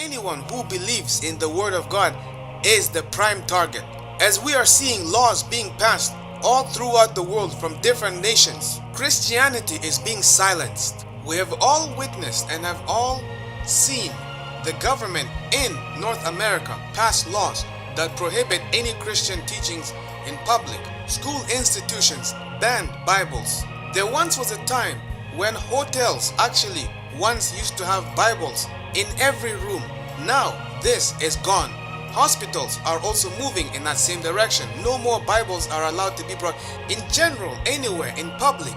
anyone who believes in the Word of God is the prime target, as we are seeing laws being passed all throughout the world from different nations. Christianity is being silenced. We have all witnessed and have all seen the government in North America pass laws that prohibit any Christian teachings in public. School institutions ban Bibles. There once was a time when hotels actually once used to have Bibles in every room. Now this is gone. Hospitals are also moving in that same direction. No more Bibles are allowed to be brought. In general, anywhere in public,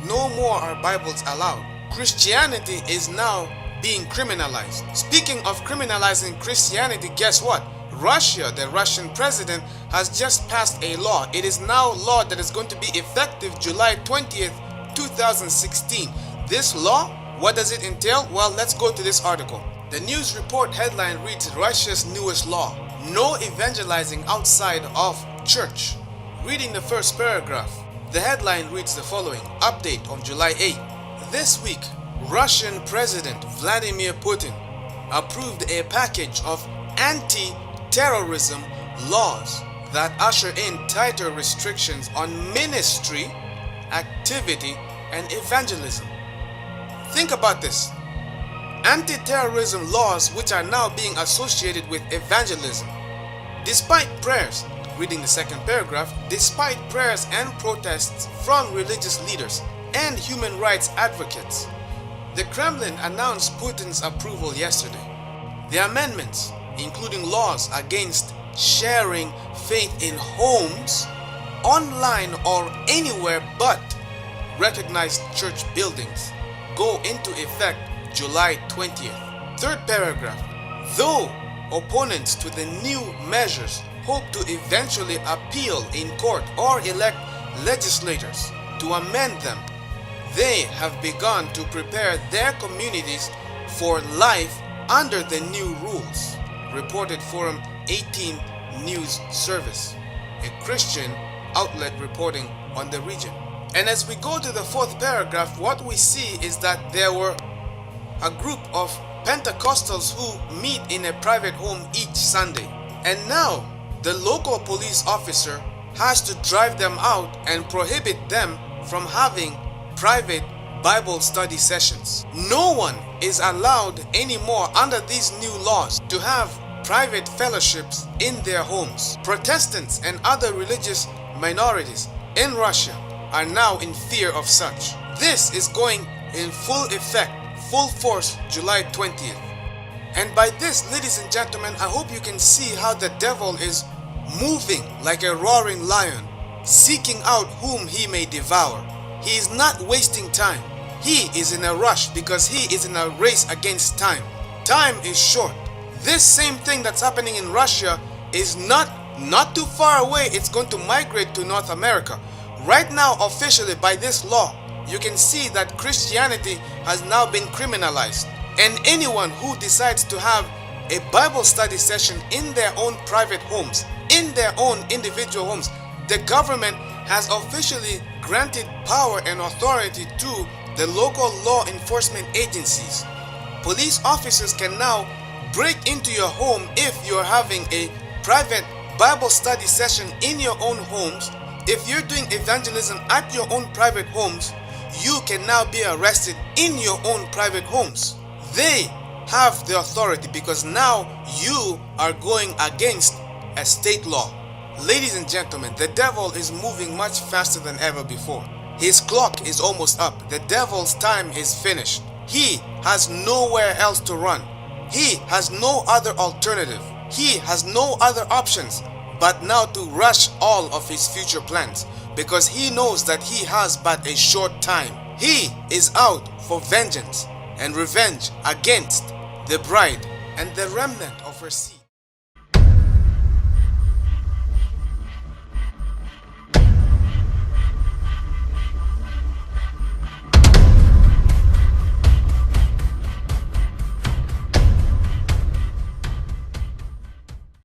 no more are Bibles allowed. Christianity is now being criminalized. Speaking of criminalizing Christianity, guess what? Russia, the Russian president, has just passed a law. It is now law that is going to be effective July 20th, 2016. This law, what does it entail? Well, let's go to this article. The news report headline reads, Russia's newest law, no evangelizing outside of church. Reading the first paragraph, the headline reads the following, update on July 8th. This week, Russian President Vladimir Putin approved a package of anti-terrorism laws that usher in tighter restrictions on ministry, activity, and evangelism. Think about this. Anti-terrorism laws which are now being associated with evangelism. Despite prayers, reading the second paragraph, despite prayers and protests from religious leaders and human rights advocates, the Kremlin announced Putin's approval yesterday. The amendments, including laws against sharing faith in homes, online or anywhere but recognized church buildings, go into effect July 20th. Third paragraph. Though opponents to the new measures hope to eventually appeal in court or elect legislators to amend them, they have begun to prepare their communities for life under the new rules, reported Forum 18 News Service, a Christian outlet reporting on the region. And as we go to the fourth paragraph, what we see is that there were a group of Pentecostals who meet in a private home each Sunday. And now the local police officer has to drive them out and prohibit them from having private Bible study sessions. No one is allowed anymore under these new laws to have private fellowships in their homes. Protestants and other religious minorities in Russia are now in fear of such. This is going in full effect, full force, July 20th. And by this, ladies and gentlemen, I hope you can see how the devil is moving like a roaring lion, seeking out whom he may devour. He is not wasting time. He is in a rush because he is in a race against time. Time is short. This same thing that's happening in Russia is not too far away. It's going to migrate to North America. Right now, officially by this law, you can see that Christianity has now been criminalized. And anyone who decides to have a Bible study session in their own private homes, in their own individual homes, the government has officially granted power and authority to the local law enforcement agencies. Police officers can now break into your home if you're having a private Bible study session in your own homes. If you're doing evangelism at your own private homes, you can now be arrested in your own private homes. They have the authority because now you are going against a state law. Ladies and gentlemen, the devil is moving much faster than ever before. His clock is almost up. The devil's time is finished. He has nowhere else to run. He has no other alternative. He has no other options but now to rush all of his future plans because he knows that he has but a short time. He is out for vengeance and revenge against the bride and the remnant of her seed.